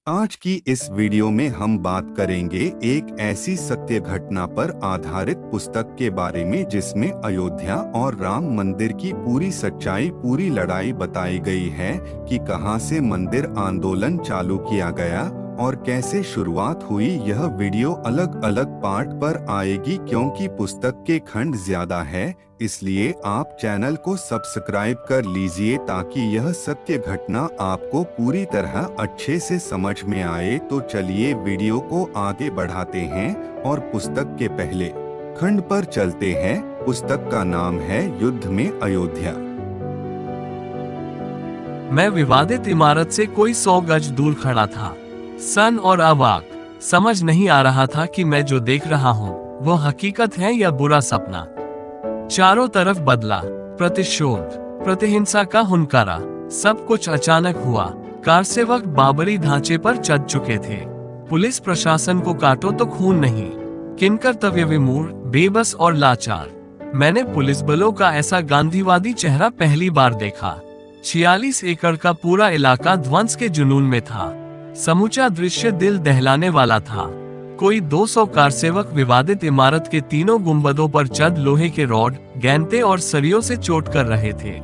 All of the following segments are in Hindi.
आज की इस वीडियो में हम बात करेंगे एक ऐसी सत्य घटना पर आधारित पुस्तक के बारे में जिसमें अयोध्या और राम मंदिर की पूरी सच्चाई, पूरी लड़ाई बताई गई है कि कहां से मंदिर आंदोलन चालू किया गया और कैसे शुरुआत हुई। यह वीडियो अलग अलग पार्ट पर आएगी क्योंकि पुस्तक के खंड ज्यादा है, इसलिए आप चैनल को सब्सक्राइब कर लीजिए ताकि यह सत्य घटना आपको पूरी तरह अच्छे से समझ में आए। तो चलिए वीडियो को आगे बढ़ाते हैं और पुस्तक के पहले खंड पर चलते हैं। पुस्तक का नाम है युद्ध में अयोध्या। मैं विवादित इमारत से कोई 100 गज दूर खड़ा था, सन और अवाक। समझ नहीं आ रहा था कि मैं जो देख रहा हूँ वो हकीकत है या बुरा सपना। चारों तरफ बदला, प्रतिशोध, प्रतिहिंसा का हुनकारा। सब कुछ अचानक हुआ। कारसेवक बाबरी ढांचे पर चढ़ चुके थे। पुलिस प्रशासन को काटो तो खून नहीं। किंकर्तव्य विमूढ़, बेबस और लाचार। मैंने पुलिस बलों का ऐसा गांधीवादी चेहरा पहली बार देखा। 46 एकड़ का पूरा इलाका ध्वंस के जुनून में था। समूचा दृश्य दिल दहलाने वाला था। कोई 200 कारसेवक विवादित इमारत के तीनों गुंबदों पर चढ़ लोहे के रॉड, गेंते और सरियों से चोट कर रहे थे।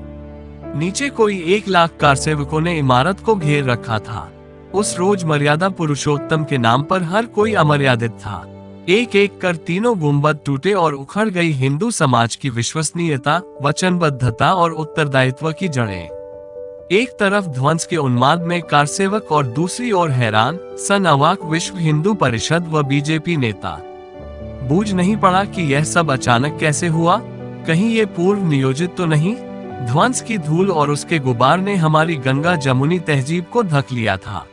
नीचे कोई 1 लाख कारसेवकों ने इमारत को घेर रखा था। उस रोज मर्यादा पुरुषोत्तम के नाम पर हर कोई अमर्यादित था। एक एक कर तीनों गुंबद टूटे और उखड़ गई हिंदू समाज की विश्वसनीयता, वचनबद्धता और उत्तरदायित्व की जड़ें। एक तरफ ध्वंस के उन्माद में कारसेवक और दूसरी ओर हैरान, सन अवाक विश्व हिंदू परिषद व बीजेपी नेता। बूझ नहीं पड़ा कि यह सब अचानक कैसे हुआ। कहीं ये पूर्व नियोजित तो नहीं। ध्वंस की धूल और उसके गुबार ने हमारी गंगा जमुनी तहजीब को ढक लिया था।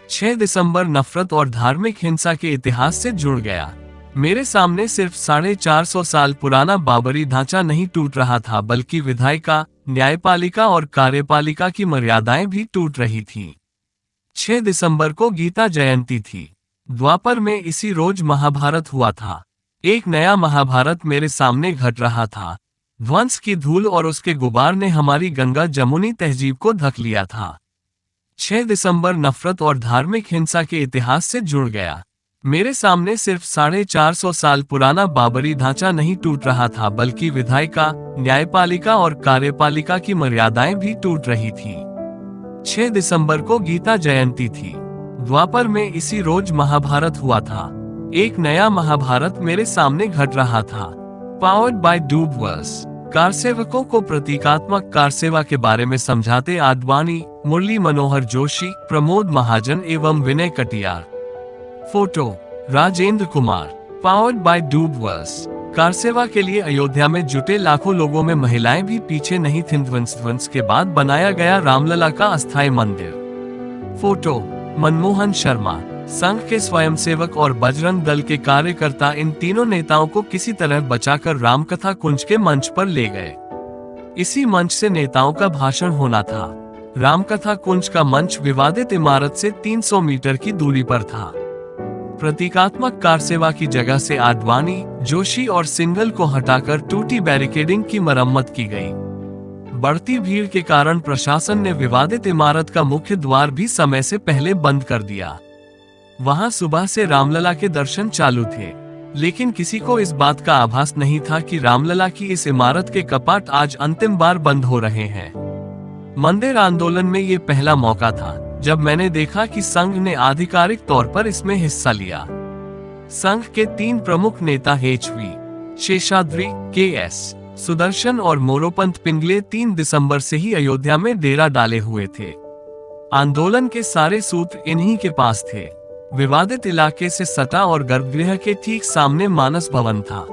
6 दिसंबर नफरत और धार्मिक हिंसा के इतिहास से जुड़ गया। मेरे सामने सिर्फ 450 साल पुराना बाबरी ढांचा नहीं टूट रहा था, बल्कि विधायिका, न्यायपालिका और कार्यपालिका की मर्यादाएं भी टूट रही थीं। 6 दिसंबर को गीता जयंती थी। द्वापर में इसी रोज महाभारत हुआ था। एक नया महाभारत मेरे सामने घट रहा था। ध्वंस की धूल और उसके गुबार ने हमारी गंगा जमुनी तहजीब को ढक लिया था। 6 दिसंबर नफरत और धार्मिक हिंसा के इतिहास से जुड़ गया। मेरे सामने सिर्फ 450 साल पुराना बाबरी ढांचा नहीं टूट रहा था, बल्कि विधायिका, न्यायपालिका और कार्यपालिका की मर्यादाएं भी टूट रही थीं। 6 दिसंबर को गीता जयंती थी। द्वापर में इसी रोज महाभारत हुआ था। एक नया महाभारत मेरे सामने घट रहा था। Powered by डूबवर्स। कारसेवकों को प्रतीकात्मक कारसेवा के बारे में समझाते आडवाणी, मुरली मनोहर जोशी, प्रमोद महाजन एवं Vinay Katiyar. Photo Rajendra Kumar. Powered by Dubverse. कारसेवा के लिए अयोध्या में जुटे लाखों लोगों में महिलाएं भी पीछे नहीं थीं। ध्वंस के बाद बनाया गया रामलला का अस्थायी मंदिर। फोटो मनमोहन शर्मा। संघ के स्वयंसेवक और बजरंग दल के कार्यकर्ता इन तीनों नेताओं को किसी तरह बचाकर रामकथा कुंज के मंच पर ले गए। इसी मंच से नेताओं का भाषण होना था। रामकथा कुंज का मंच विवादित इमारत से 300 मीटर की दूरी पर था। प्रतीकात्मक कारसेवा की जगह से आडवाणी, जोशी और सिंघल को हटाकर टूटी बैरिकेडिंग की मरम्मत की गई। बढ़ती भीड़ के कारण प्रशासन ने विवादित इमारत का मुख्य द्वार भी समय से पहले बंद कर दिया। वहां सुबह से रामलला के दर्शन चालू थे, लेकिन किसी को इस बात का आभास नहीं था कि रामलला की इस इमारत के कपाट आज अंतिम बार बंद हो रहे हैं। मंदिर आंदोलन में ये पहला मौका था जब मैंने देखा कि संघ ने आधिकारिक तौर पर इसमें हिस्सा लिया। संघ के 3 प्रमुख नेता HV शेषाद्री, KS सुदर्शन और मोरोपंत पिंगले 3 दिसंबर से ही अयोध्या में डेरा डाले हुए थे। आंदोलन के सारे सूत्र इन्हीं के पास थे। विवादित इलाके से सटा और गर्भगृह के ठीक सामने मानस भवन था।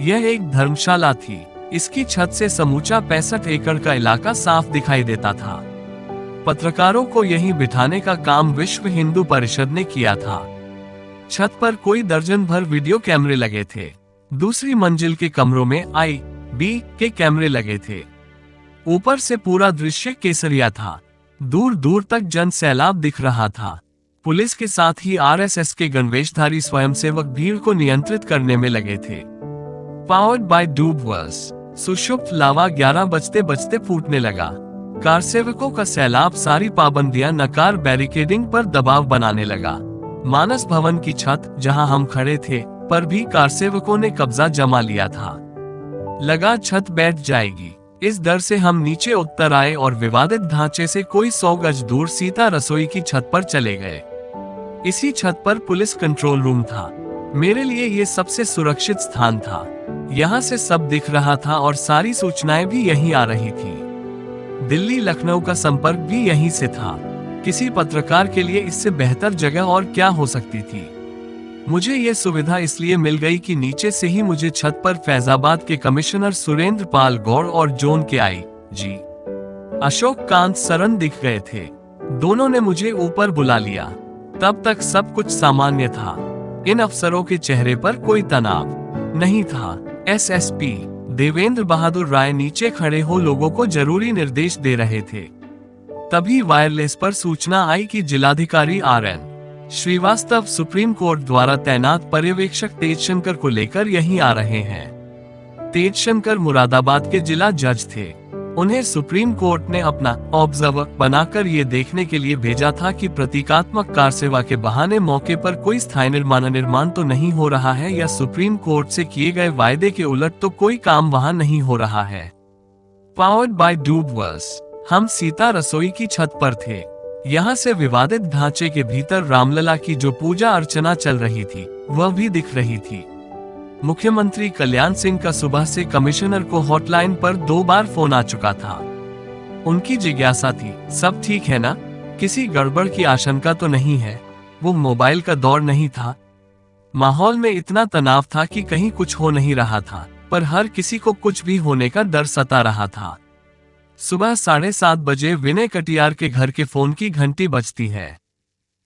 यह एक धर्मशाला थी। इसकी छत से समूचा 65 एकड़ का इलाका साफ दिखाई देता था। पत्रकारों को यहीं बिठाने का काम विश्व हिंदू परिषद ने किया था। छत पर कोई दर्जन भर वीडियो कैमरे लगे थे। दूसरी मंजिल के कमरों में IB के कैमरे लगे थे। ऊपर से पूरा दृश्य केसरिया था। दूर दूर तक जन सैलाब दिख रहा था। पुलिस के साथ ही RSS के गणवेशधारी स्वयंसेवक भीड़ को नियंत्रित करने में लगे थे। Powered by डूबवर्स। सुषुप्त लावा 11 बजते बजते फूटने लगा। कारसेवकों का सैलाब सारी पाबंदियां नकार बैरिकेडिंग पर दबाव बनाने लगा। मानस भवन की छत जहां हम खड़े थे पर भी कारसेवकों ने कब्जा जमा लिया था। लगा छत बैठ जाएगी, इस डर से हम नीचे उतर आए और विवादित ढांचे से कोई 100 गज दूर सीता रसोई की छत पर चले गए। इसी छत पर पुलिस कंट्रोल रूम था। मेरे लिए ये सबसे सुरक्षित स्थान था। यहाँ से सब दिख रहा था और सारी सूचनाएं भी यहीं आ रही थी। दिल्ली लखनऊ का संपर्क भी यहीं से था। किसी पत्रकार के लिए इससे बेहतर जगह और क्या हो सकती थी। मुझे ये सुविधा इसलिए मिल गई कि नीचे से ही मुझे छत पर फैजाबाद के कमिश्नर सुरेंद्र पाल गौड़ और जोन के आई.जी. अशोक कांत सरन दिख गए थे। दोनों ने मुझे ऊपर बुला लिया। तब तक सब कुछ सामान्य था। इन अफसरों के चेहरे पर कोई तनाव नहीं था। एसएसपी देवेंद्र बहादुर राय नीचे खड़े हो लोगों को जरूरी निर्देश दे रहे थे। तभी वायरलेस पर सूचना आई कि जिलाधिकारी आर.एन. श्रीवास्तव सुप्रीम कोर्ट द्वारा तैनात पर्यवेक्षक तेजशंकर को लेकर यहीं आ रहे हैं। तेजशंकर मुरादाबाद के जिला जज थे। उन्हें सुप्रीम कोर्ट ने अपना ऑब्जर्वर बनाकर ये देखने के लिए भेजा था कि प्रतीकात्मक कार सेवा के बहाने मौके पर कोई स्थायी निर्माण तो नहीं हो रहा है या सुप्रीम कोर्ट से किए गए वायदे के उलट तो कोई काम वहां नहीं हो रहा है। पावर्ड बाय डूबवर्स, हम सीता रसोई की छत पर थे। यहाँ से विवादित ढांचे के भीतर रामलला की जो पूजा अर्चना चल रही थी वह भी दिख रही थी। मुख्यमंत्री कल्याण सिंह का सुबह से कमिश्नर को हॉटलाइन पर 2 बार फोन आ चुका था। उनकी जिज्ञासा थी, सब ठीक है ना, किसी गड़बड़ की आशंका तो नहीं है। वो मोबाइल का दौर नहीं था। माहौल में इतना तनाव था कि कहीं कुछ हो नहीं रहा था, पर हर किसी को कुछ भी होने का डर सता रहा था। सुबह 7:30 बजे विनय कटियार के घर के फोन की घंटी बजती है।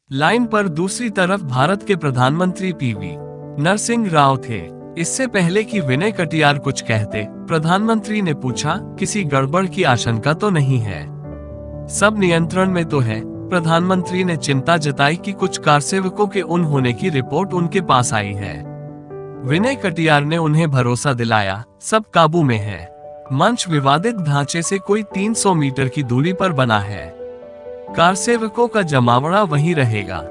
लाइन पर दूसरी तरफ भारत के प्रधानमंत्री पीवी नरसिंह राव थे। इससे पहले कि विनय कटियार कुछ कहते, प्रधानमंत्री ने पूछा, किसी गड़बड़ की आशंका तो नहीं है? सब नियंत्रण में तो है। प्रधानमंत्री ने चिंता जताई कि कुछ कारसेवकों के उन होने की रिपोर्ट उनके पास आई है। विनय कटियार ने उन्हें भरोसा दिलाया, सब काबू में है। मंच विवादित ढांचे से कोई 300 मीटर की दूरी पर बना है। कारसेवकों का जमावड़ा वहीं रहेगा।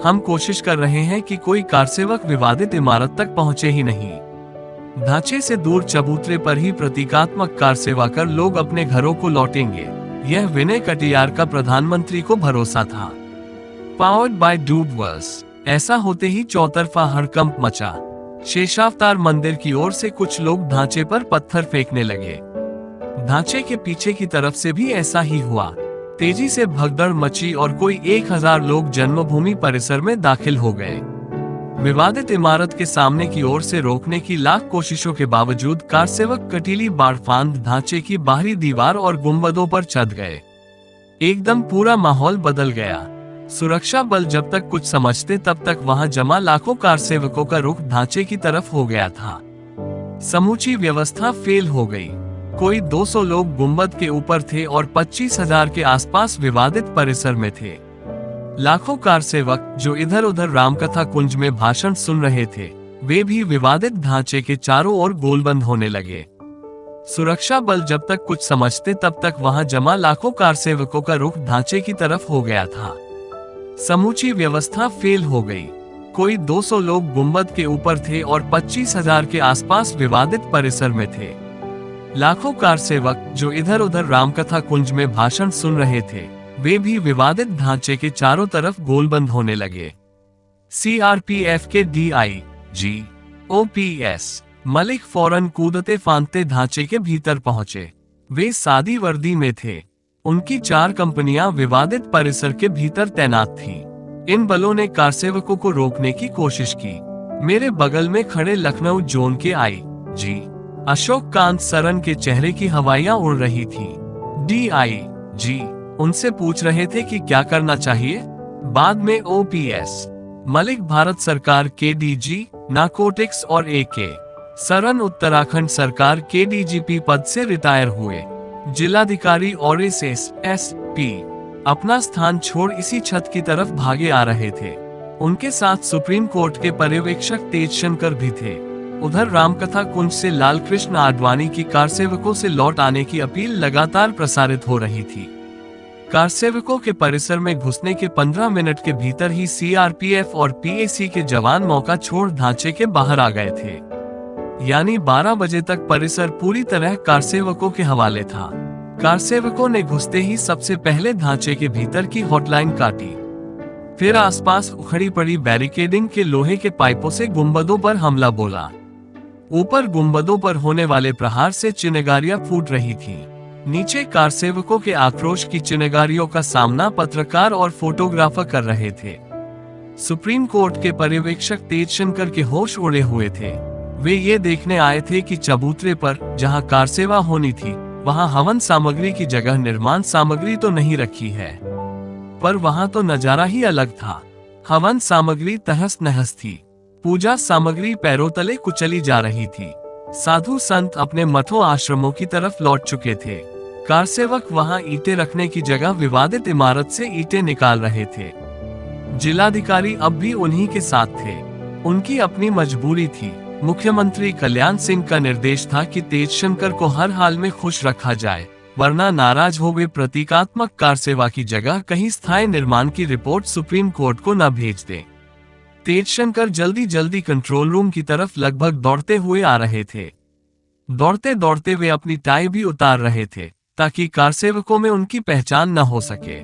हम कोशिश कर रहे हैं कि कोई कारसेवक विवादित इमारत तक पहुंचे ही नहीं। ढांचे से दूर चबूतरे पर ही प्रतीकात्मक कार सेवा कर लोग अपने घरों को लौटेंगे। यह विनय कटियार का प्रधानमंत्री को भरोसा था। पावर्ड बाय डूबवर्स, ऐसा होते ही चौतरफा हड़कंप मचा। शेषावतार मंदिर की ओर से कुछ लोग ढांचे पर पत्थर फेंकने लगे। ढांचे के पीछे की तरफ से भी ऐसा ही हुआ। तेजी से भगदड़ मची और कोई 1000 लोग जन्मभूमि परिसर में दाखिल हो गए। विवादित इमारत के सामने की ओर से रोकने की लाख कोशिशों के बावजूद कारसेवक कटीली बाड़ फांद ढांचे की बाहरी दीवार और गुंबदों पर चढ़ गए। एकदम पूरा माहौल बदल गया। सुरक्षा बल जब तक कुछ समझते तब तक वहां जमा लाखों कारसेवकों का रुख ढांचे की तरफ हो गया था। समूची व्यवस्था फेल हो गई। कोई 200 लोग गुंबद के ऊपर थे और 25,000 के आसपास विवादित परिसर में थे। लाखों कारसेवक जो इधर उधर रामकथा कुंज में भाषण सुन रहे थे, वे भी विवादित ढांचे के चारों ओर गोलबंद होने लगे। सुरक्षा बल जब तक कुछ समझते तब तक वहां जमा लाखों कारसेवकों का रुख ढांचे की तरफ हो गया था। समूची व्यवस्था फेल हो गई। कोई 200 लोग गुंबद के ऊपर थे और 25,000 के आसपास विवादित परिसर में थे। लाखों कारसेवक जो इधर उधर रामकथा कुंज में भाषण सुन रहे थे, वे भी विवादित ढांचे के चारों तरफ गोलबंद होने लगे। सीआरपीएफ के डीआईजी ओपीएस मलिक फौरन कूदते फांदते ढांचे के भीतर पहुंचे। वे सादी वर्दी में थे। उनकी 4 कंपनियां विवादित परिसर के भीतर तैनात थीं। इन बलों ने कारसेवकों को रोकने की कोशिश की। मेरे बगल में खड़े लखनऊ जोन के आई.जी. अशोक कांत सरन के चेहरे की हवाइयां उड़ रही थीं। डीआईजी उनसे पूछ रहे थे कि क्या करना चाहिए। बाद में ओपीएस मलिक भारत सरकार के डीजी नारकोटिक्स और एके सरन उत्तराखंड सरकार के डीजीपी पद से रिटायर हुए। जिलाधिकारी और एसएसपी अपना स्थान छोड़ इसी छत की तरफ भागे आ रहे थे। उनके साथ सुप्रीम कोर्ट के पर्यवेक्षक तेजशंकर भी थे। उधर रामकथा कुंज से लालकृष्ण आडवाणी की कारसेवकों से लौट आने की अपील लगातार प्रसारित हो रही थी। कारसेवकों के परिसर में घुसने के 15 मिनट के भीतर ही सीआरपीएफ और पीएसी के जवान मौका छोड़ ढांचे के बाहर आ गए थे। यानी 12 बजे तक परिसर पूरी तरह कारसेवकों के हवाले था। कारसेवकों ने घुसते ही सबसे पहले ढांचे के भीतर की हॉटलाइन काटी, फिर आसपास उखड़ी पड़ी बैरिकेडिंग के लोहे के पाइपों से गुंबदों पर हमला बोला। ऊपर गुंबदों पर होने वाले प्रहार से चिनगारियां फूट रही थीं। नीचे कारसेवकों के आक्रोश की चिनगारियों का सामना पत्रकार और फोटोग्राफर कर रहे थे। सुप्रीम कोर्ट के पर्यवेक्षक तेजशंकर के होश उड़े हुए थे। वे ये देखने आए थे कि चबूतरे पर जहां कारसेवा होनी थी, वहां हवन सामग्री की जगह निर्माण सामग्री तो नहीं रखी है, पर वहां तो नजारा ही अलग था। हवन सामग्री तहस नहस थी, पूजा सामग्री पैरों तले कुचली जा रही थी। साधु संत अपने मठों आश्रमों की तरफ लौट चुके थे। कारसेवक वहां ईंटें रखने की जगह विवादित इमारत से ईंटें निकाल रहे थे। जिलाधिकारी अब भी उन्हीं के साथ थे। उनकी अपनी मजबूरी थी। मुख्यमंत्री कल्याण सिंह का निर्देश था कि तेजशंकर को हर हाल में खुश रखा जाए, वरना नाराज हो वे प्रतीकात्मक कारसेवा की जगह कहीं स्थायी निर्माण की रिपोर्ट सुप्रीम कोर्ट को न भेज दें। तेजशंकर जल्दी जल्दी कंट्रोल रूम की तरफ लगभग दौड़ते हुए आ रहे थे। दौड़ते दौड़ते वे अपनी टाई भी उतार रहे थे ताकि कारसेवकों में उनकी पहचान न हो सके।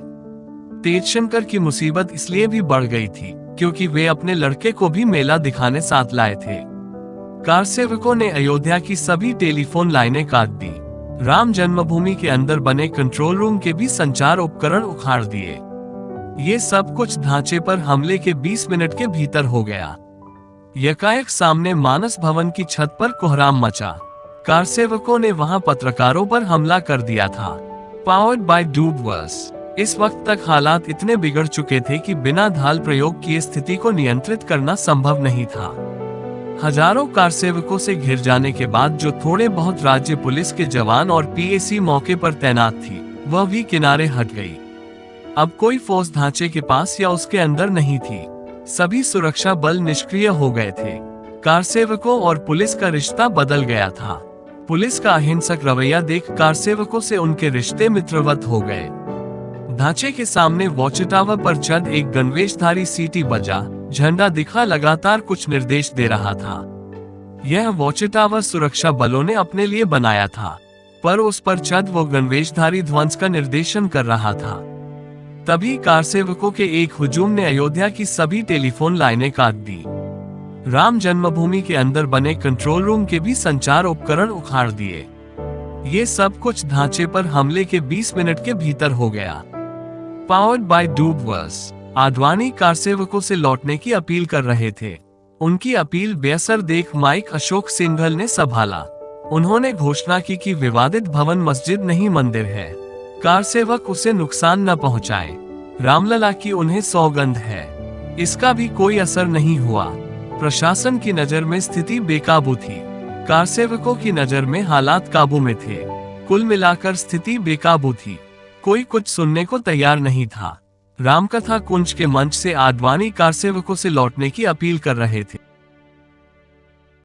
तेजशंकर की मुसीबत इसलिए भी बढ़ गई थी क्योंकि वे अपने लड़के को भी मेला दिखाने साथ लाए थे। कारसेवकों ने अयोध्या की सभी टेलीफोन लाइनें काट दी। राम जन्मभूमि के अंदर बने कंट्रोल रूम के भी संचार उपकरण उखाड़ दिए। ये सब कुछ ढांचे पर हमले के 20 मिनट के भीतर हो गया। यकायक सामने मानस भवन की छत पर कोहराम मचा। कारसेवकों ने वहां पत्रकारों पर हमला कर दिया था। Powered by Dubverse. इस वक्त तक हालात इतने बिगड़ चुके थे कि बिना ढाल प्रयोग किए स्थिति को नियंत्रित करना संभव नहीं था। हजारों कारसेवकों से घिर जाने के बाद जो थोड़े बहुत राज्य पुलिस के जवान और पीएसी मौके पर तैनात थी, वह भी किनारे हट गई। अब कोई फौज ढांचे के पास या उसके अंदर नहीं थी। सभी सुरक्षा बल निष्क्रिय हो गए थे। कारसेवकों और पुलिस का रिश्ता बदल गया था। पुलिस का अहिंसक रवैया देख कारसेवकों से उनके रिश्ते मित्रवत हो गए। ढांचे के सामने वॉच टावर पर चढ़ एक गणवेशधारी सीटी बजा, झंडा दिखा, लगातार कुछ निर्देश दे रहा था। यह वॉच टावर सुरक्षा बलों ने अपने लिए बनाया था, पर उस पर चढ़ वो गणवेशधारी ध्वंस का निर्देशन कर रहा था। तभी कारसेवकों के एक हुजूम ने अयोध्या की सभी टेलीफोन लाइनें काट दी। राम जन्मभूमि के अंदर बने कंट्रोल रूम के भी संचार उपकरण उखाड़ दिए। ये सब कुछ ढांचे पर हमले के 20 मिनट के भीतर हो गया। Powered by Dubverse. आडवाणी कारसेवकों से लौटने की अपील कर रहे थे। उनकी अपील बेअसर देख माइक अशोक सिंघल ने संभाला। उन्होंने घोषणा की कि विवादित भवन मस्जिद नहीं मंदिर है, कारसेवक उसे नुकसान न पहुंचाए। रामलला की उन्हें सौगंध है। इसका भी कोई असर नहीं हुआ। प्रशासन की नजर में स्थिति बेकाबू थी, कारसेवकों की नजर में हालात काबू में थे। कुल मिलाकर स्थिति बेकाबू थी। कोई कुछ सुनने को तैयार नहीं था। रामकथा कुंज के मंच से आडवाणी कारसेवकों से लौटने की अपील कर रहे थे।